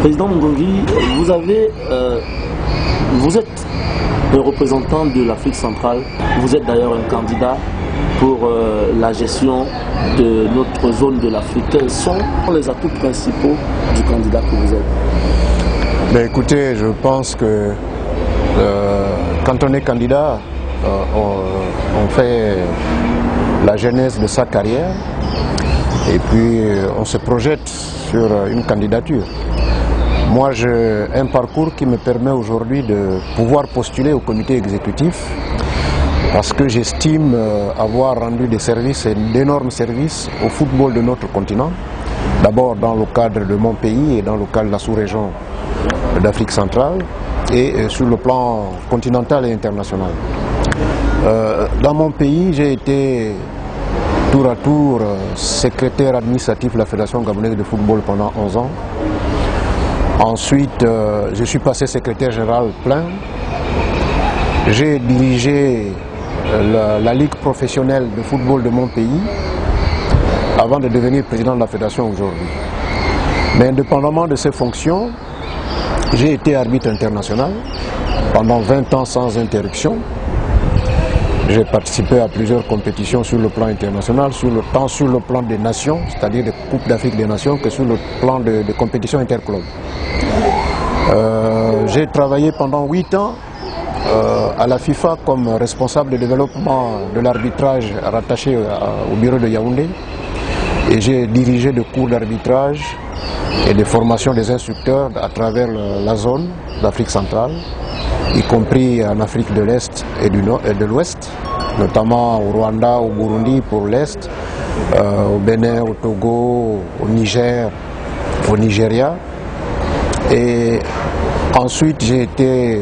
Président Ngongi, vous êtes le représentant de l'Afrique centrale. Vous êtes d'ailleurs un candidat pour la gestion de notre zone de l'Afrique. Quels sont les atouts principaux du candidat que vous êtes? Ben écoutez, je pense que quand on est candidat, on fait la genèse de sa carrière et puis on se projette sur une candidature. Moi, j'ai un parcours qui me permet aujourd'hui de pouvoir postuler au comité exécutif parce que j'estime avoir rendu des services, d'énormes services au football de notre continent. D'abord dans le cadre de mon pays et dans le cadre de la sous-région d'Afrique centrale et sur le plan continental et international. Dans mon pays, j'ai été tour à tour secrétaire administratif de la Fédération gabonaise de football pendant 11 ans. Ensuite, je suis passé secrétaire général plein. J'ai dirigé la ligue professionnelle de football de mon pays avant de devenir président de la fédération aujourd'hui. Mais indépendamment de ces fonctions, j'ai été arbitre international pendant 20 ans sans interruption. J'ai participé à plusieurs compétitions sur le plan international, tant sur le plan des nations, c'est-à-dire des Coupes d'Afrique des Nations, que sur le plan de compétitions interclubs. J'ai travaillé pendant 8 ans à la FIFA comme responsable de développement de l'arbitrage rattaché au bureau de Yaoundé. Et j'ai dirigé des cours d'arbitrage et des formations des instructeurs à travers la zone d'Afrique centrale, y compris en Afrique de l'Est et de l'Ouest, notamment au Rwanda, au Burundi pour l'Est, au Bénin, au Togo, au Niger, au Nigeria. Et ensuite, j'ai été,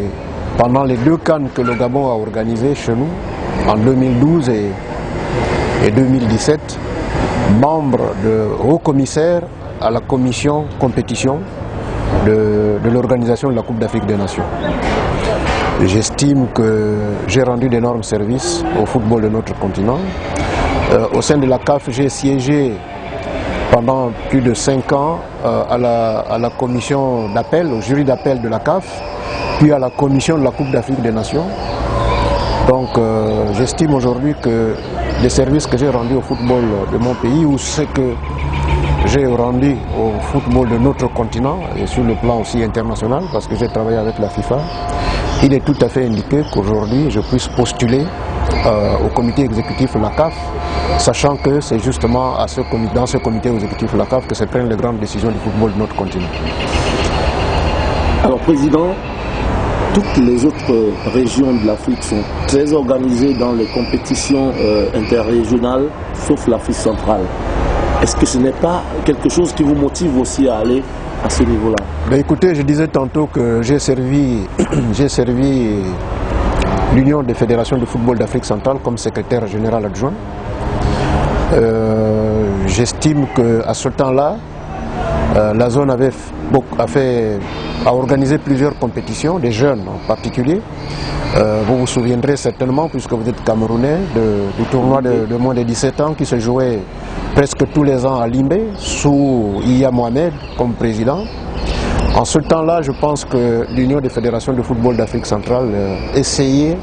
pendant les 2 CAN que le Gabon a organisé chez nous, en 2012 et 2017, membre de haut-commissaire à la commission compétition de l'organisation de la Coupe d'Afrique des Nations. J'estime que j'ai rendu d'énormes services au football de notre continent. Au sein de la CAF, j'ai siégé pendant plus de 5 ans à la commission d'appel, au jury d'appel de la CAF, puis à la commission de la Coupe d'Afrique des Nations. Donc j'estime aujourd'hui que les services que j'ai rendus au football de mon pays, ou ce que j'ai rendu au football de notre continent et sur le plan aussi international, parce que j'ai travaillé avec la FIFA, il est tout à fait indiqué qu'aujourd'hui je puisse postuler au comité exécutif de la CAF, sachant que c'est justement dans ce comité exécutif de la CAF que se prennent les grandes décisions du football de notre continent. Alors, Président, toutes les autres régions de l'Afrique sont très organisées dans les compétitions interrégionales, sauf l'Afrique centrale. Est-ce que ce n'est pas quelque chose qui vous motive aussi à aller à ce niveau-là? Ben écoutez, je disais tantôt que j'ai servi l'Union des fédérations de football d'Afrique centrale comme secrétaire général adjoint. J'estime qu'à ce temps-là, la zone a organisé plusieurs compétitions, des jeunes en particulier. Vous vous souviendrez certainement, puisque vous êtes Camerounais, du tournoi de moins de 17 ans qui se jouait presque tous les ans à Limbé, sous Iya Mohamed comme président. En ce temps-là, je pense que l'Union des fédérations de football d'Afrique centrale essayait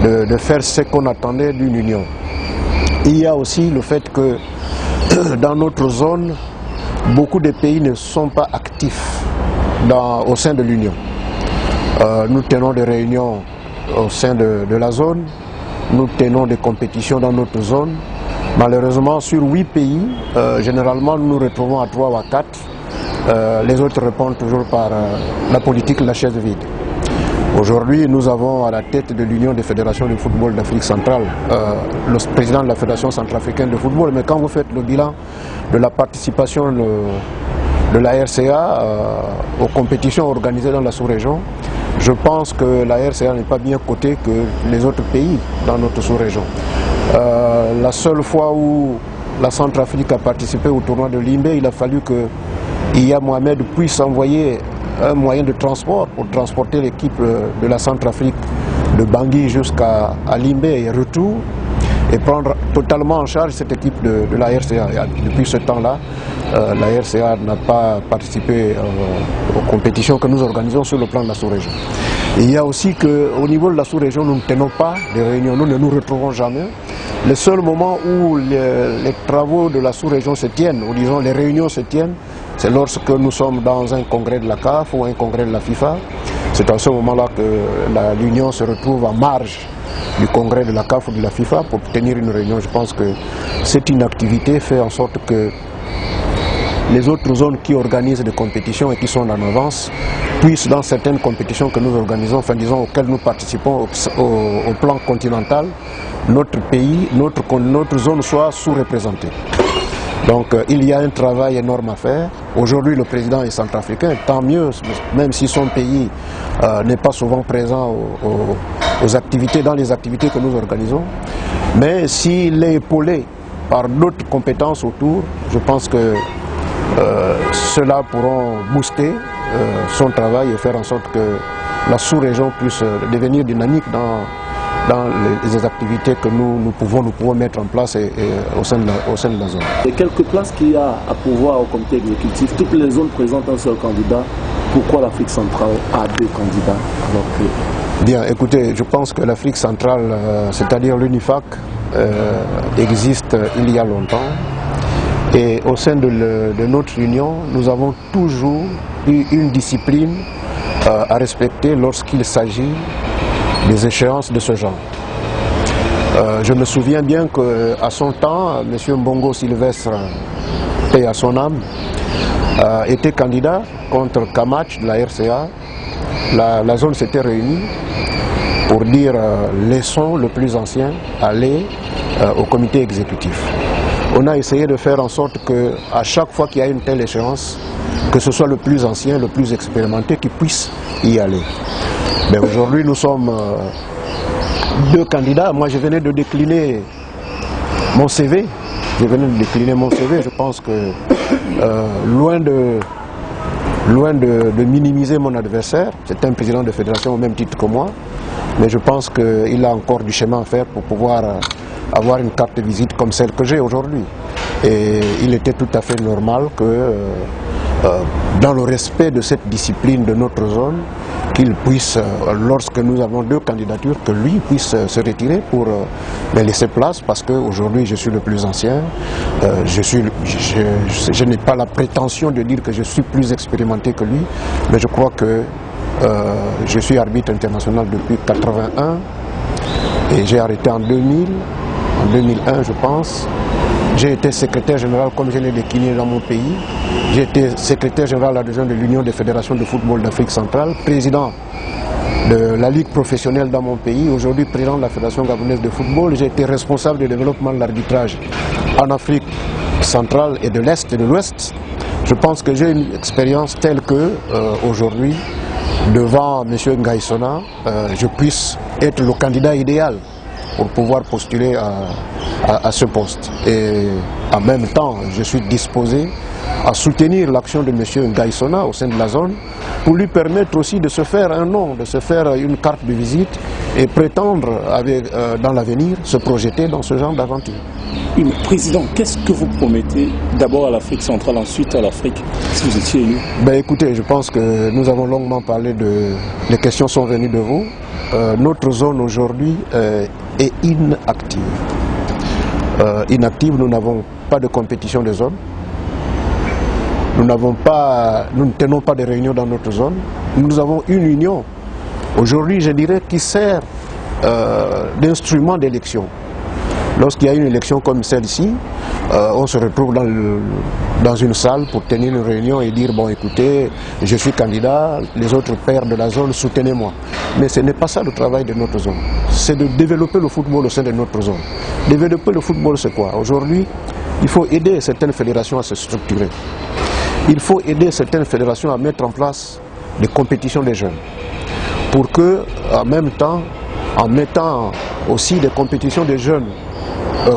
de faire ce qu'on attendait d'une union. Il y a aussi le fait que dans notre zone, beaucoup de pays ne sont pas actifs au sein de l'Union. Nous tenons des réunions au sein de la zone, nous tenons des compétitions dans notre zone. Malheureusement, sur 8 pays, généralement nous nous retrouvons à 3 ou à 4. Les autres répondent toujours par la politique la chaise vide. Aujourd'hui, nous avons à la tête de l'Union des fédérations de football d'Afrique centrale le président de la Fédération centrafricaine de football. Mais quand vous faites le bilan de la participation de la RCA aux compétitions organisées dans la sous-région, je pense que la RCA n'est pas bien cotée que les autres pays dans notre sous-région. La seule fois où la Centrafrique a participé au tournoi de Limbé, il a fallu que Iya Mohamed puisse envoyer un moyen de transport pour transporter l'équipe de la Centrafrique de Bangui jusqu'à Limbé et retour. et prendre totalement en charge cette équipe de la RCA. Et depuis ce temps-là, la RCA n'a pas participé aux compétitions que nous organisons sur le plan de la sous-région. Il y a aussi qu'au niveau de la sous-région, nous ne tenons pas de réunions, nous ne nous retrouvons jamais. Le seul moment où les travaux de la sous-région se tiennent, ou disons les réunions se tiennent, c'est lorsque nous sommes dans un congrès de la CAF ou un congrès de la FIFA. C'est à ce moment-là que l'Union se retrouve en marge du congrès de la CAF ou de la FIFA pour tenir une réunion. Je pense que cette inactivité fait en sorte que les autres zones qui organisent des compétitions et qui sont en avance puissent, dans certaines compétitions que nous organisons, enfin disons auxquelles nous participons au plan continental, notre pays, notre zone soit sous-représentée. Donc il y a un travail énorme à faire. Aujourd'hui le président est centrafricain, tant mieux, même si son pays n'est pas souvent présent dans les activités que nous organisons. Mais s'il est épaulé par d'autres compétences autour, je pense que ceux-là pourront booster son travail et faire en sorte que la sous-région puisse devenir dynamique dans les activités que nous pouvons mettre en place au sein de la zone. Et quelques places qu'il y a à pouvoir au comité exécutif, toutes les zones présentent un seul candidat. Pourquoi l'Afrique centrale a deux candidats alors que... Bien, écoutez, je pense que l'Afrique centrale, c'est-à-dire l'UNIFAC, existe il y a longtemps. Et au sein de notre union, nous avons toujours eu une discipline à respecter lorsqu'il s'agit des échéances de ce genre. Je me souviens bien qu'à son temps, M. Mbongo Sylvestre, paix à son âme, était candidat contre Kamach de la RCA. La zone s'était réunie pour dire laissons le plus ancien aller au comité exécutif. On a essayé de faire en sorte qu'à chaque fois qu'il y a une telle échéance, que ce soit le plus ancien, le plus expérimenté qui puisse y aller. Mais aujourd'hui, nous sommes deux candidats. Moi, je venais de décliner mon CV. Je pense que loin de minimiser mon adversaire, c'est un président de fédération au même titre que moi, mais je pense qu'il a encore du chemin à faire pour pouvoir avoir une carte de visite comme celle que j'ai aujourd'hui. Et il était tout à fait normal que, dans le respect de cette discipline de notre zone, qu'il puisse, lorsque nous avons deux candidatures, que lui puisse se retirer pour me laisser place, parce qu'aujourd'hui je suis le plus ancien. Je n'ai pas la prétention de dire que je suis plus expérimenté que lui, mais je crois que je suis arbitre international depuis 1981 et j'ai arrêté en 2000. En 2001, je pense. J'ai été secrétaire général, comme je l'ai décliné dans mon pays. J'ai été secrétaire général adjoint de l'Union des fédérations de football d'Afrique centrale, président de la Ligue professionnelle dans mon pays, aujourd'hui président de la Fédération gabonaise de football. J'ai été responsable du développement de l'arbitrage en Afrique centrale et de l'Est et de l'Ouest. Je pense que j'ai une expérience telle que, aujourd'hui, devant M. Ngaïsona, je puisse être le candidat idéal pour pouvoir postuler à ce poste. Et en même temps, je suis disposé à soutenir l'action de M. Ngaïsona au sein de la zone pour lui permettre aussi de se faire un nom, de se faire une carte de visite et prétendre dans l'avenir se projeter dans ce genre d'aventure. Oui, mais Président, qu'est-ce que vous promettez d'abord à l'Afrique centrale, ensuite à l'Afrique, si vous étiez élu? Écoutez, je pense que nous avons longuement parlé les questions sont venues de vous. Notre zone aujourd'hui est inactive. Nous n'avons pas de compétition de zone. Nous ne tenons pas de réunions dans notre zone. Nous avons une union, aujourd'hui je dirais, qui sert d'instrument d'élection. Lorsqu'il y a une élection comme celle-ci, on se retrouve dans une salle pour tenir une réunion et dire, bon écoutez, je suis candidat, les autres pairs de la zone, soutenez-moi. Mais ce n'est pas ça le travail de notre zone. C'est de développer le football au sein de notre zone. Développer le football, c'est quoi? Aujourd'hui, il faut aider certaines fédérations à se structurer. Il faut aider certaines fédérations à mettre en place des compétitions des jeunes. Pour que, en même temps, en mettant aussi des compétitions des jeunes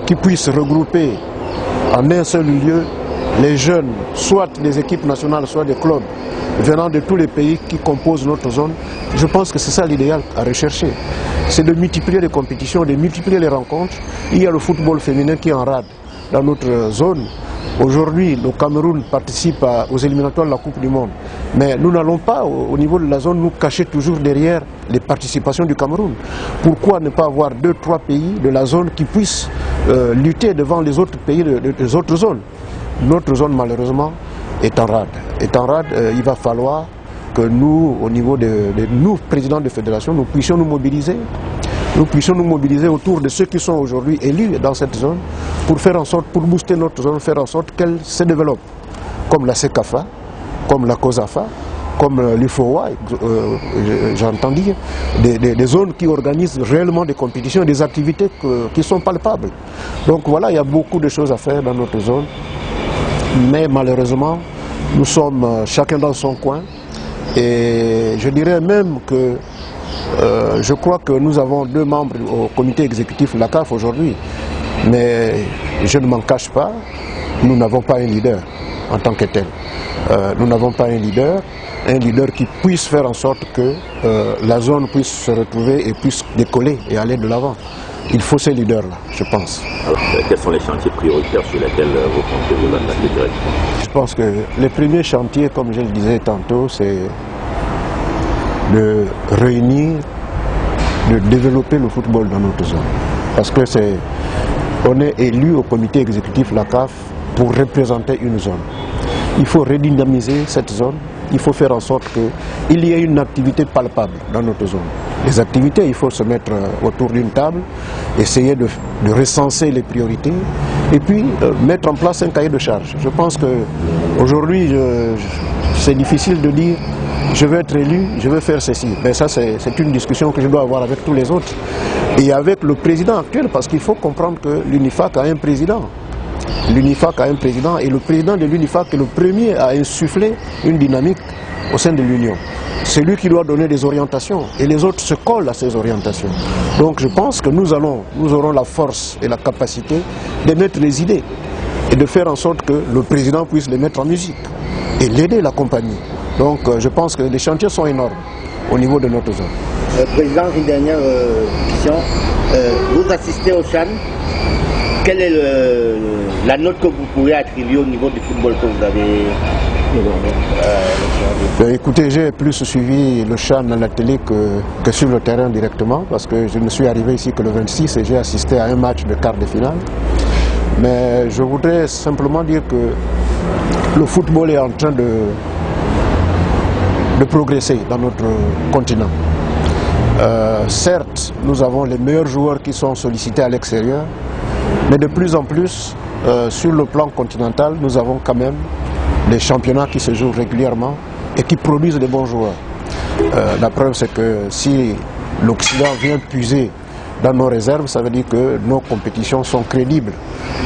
qui puissent regrouper en un seul lieu les jeunes, soit des équipes nationales, soit des clubs, venant de tous les pays qui composent notre zone, je pense que c'est ça l'idéal à rechercher. C'est de multiplier les compétitions, de multiplier les rencontres. Il y a le football féminin qui enrade dans notre zone. Aujourd'hui, le Cameroun participe aux éliminatoires de la Coupe du Monde. Mais nous n'allons pas, au niveau de la zone, nous cacher toujours derrière les participations du Cameroun. Pourquoi ne pas avoir 2-3 pays de la zone qui puissent lutter devant les autres pays des autres zones? Notre zone, malheureusement, est en rade. Il va falloir que nous, au niveau de nous, présidents de fédération, nous puissions nous mobiliser. Nous puissions nous mobiliser autour de ceux qui sont aujourd'hui élus dans cette zone pour faire en sorte, pour booster notre zone, faire en sorte qu'elle se développe. Comme la CECAFA, comme la COSAFA, comme l'UFOA, j'entends dire, des zones qui organisent réellement des compétitions, des activités qui sont palpables. Donc voilà, il y a beaucoup de choses à faire dans notre zone. Mais malheureusement, nous sommes chacun dans son coin. Et je dirais même que je crois que nous avons 2 membres au comité exécutif de la CAF aujourd'hui. Mais je ne m'en cache pas, nous n'avons pas un leader en tant que tel. Nous n'avons pas un leader qui puisse faire en sorte que la zone puisse se retrouver et puisse décoller et aller de l'avant. Il faut ces leaders-là, je pense. Alors, quels sont les chantiers prioritaires sur lesquels vous comptez vous attaquer directement? Je pense que les premiers chantiers, comme je le disais tantôt, c'est de réunir, de développer le football dans notre zone. Parce que on est élu au comité exécutif de la CAF pour représenter une zone. Il faut redynamiser cette zone. Il faut faire en sorte qu'il y ait une activité palpable dans notre zone. Les activités, il faut se mettre autour d'une table, essayer de recenser les priorités et puis mettre en place un cahier de charges. Je pense qu'aujourd'hui, c'est difficile de dire je vais être élu, je vais faire ceci. Mais ça, c'est une discussion que je dois avoir avec tous les autres et avec le président actuel, parce qu'il faut comprendre que l'UNIFAC a un président. L'UNIFAC a un président et le président de l'UNIFAC est le premier à insuffler une dynamique au sein de l'Union. C'est lui qui doit donner des orientations et les autres se collent à ces orientations. Donc je pense que nous aurons la force et la capacité de mettre les idées et de faire en sorte que le président puisse les mettre en musique et l'aider, l'accompagner. Donc je pense que les chantiers sont énormes au niveau de notre zone. Président, une dernière question. Vous assistez au CHAN. Quelle est la note que vous pourrez attribuer au niveau du football que vous avez écoutez, j'ai plus suivi le CHAN à la télé que sur le terrain directement, parce que je ne suis arrivé ici que le 26 et j'ai assisté à un match de quart de finale. Mais je voudrais simplement dire que le football est en train de progresser dans notre continent. Certes, nous avons les meilleurs joueurs qui sont sollicités à l'extérieur, mais de plus en plus, sur le plan continental, nous avons quand même des championnats qui se jouent régulièrement et qui produisent des bons joueurs. La preuve, c'est que si l'Occident vient puiser dans nos réserves, ça veut dire que nos compétitions sont crédibles.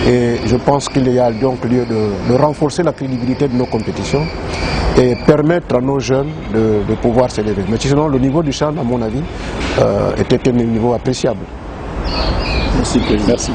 Et je pense qu'il y a donc lieu de renforcer la crédibilité de nos compétitions et permettre à nos jeunes de pouvoir s'élever. Mais sinon, le niveau du CHAN, à mon avis, était un niveau appréciable. Merci, Président. Merci.